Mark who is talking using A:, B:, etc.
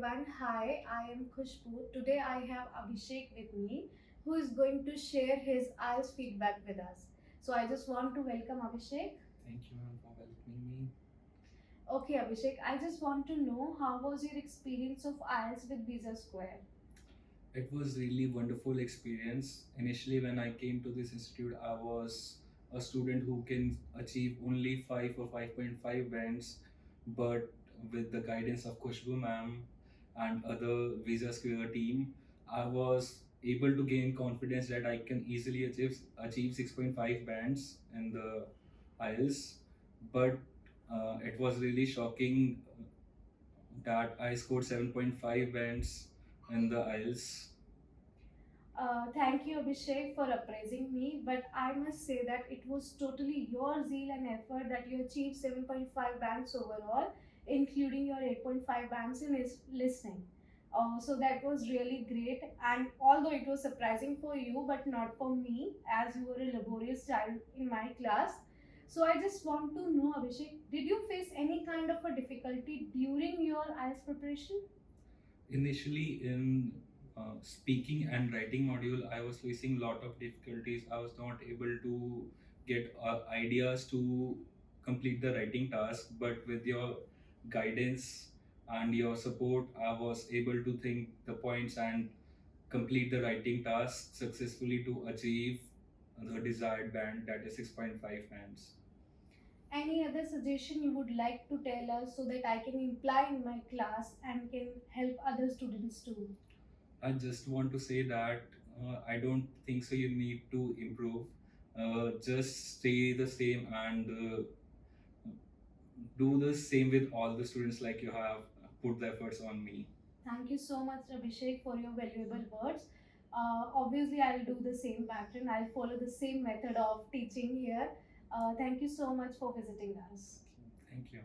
A: everyone. Hi, I am Khushbu. Today I have Abhishek with me who is going to share his IELTS feedback with us. So I just want to welcome Abhishek.
B: Thank you, ma'am, for welcoming me.
A: Okay, Abhishek, I just want to know how was your experience of IELTS with Visa Square?
B: It was really wonderful experience. Initially, when I came to this institute, I was a student who can achieve only 5 or 5.5 bands, but with the guidance of Khushbu ma'am and other Visa Square team, I was able to gain confidence that I can easily achieve 6.5 bands in the IELTS. But it was really shocking that I scored 7.5 bands in the IELTS.
A: Thank you, Abhishek, for appraising me. But I must say that it was totally your zeal and effort that you achieved 7.5 bands overall, including your 8.5 bands in listening. So that was really great. And although it was surprising for you, but not for me, as you were a laborious child in my class. So I just want to know, Abhishek, did you face any kind of a difficulty during your IELTS preparation?
B: Initially, in speaking and writing module, I was facing lot of difficulties. I was not able to get ideas to complete the writing task, but with your guidance and your support, I was able to think the points and complete the writing task successfully to achieve the desired band, that is 6.5 bands.
A: Any other suggestion you would like to tell us so that I can imply in my class and can help other students too?
B: I just want to say that I don't think so. You need to improve. Just stay the same and do the same with all the students like you have put the efforts on me.
A: Thank you so much, Abhishek, for your valuable words. Obviously, I'll do the same pattern. I'll follow the same method of teaching here. Thank you so much for visiting us.
B: Thank you.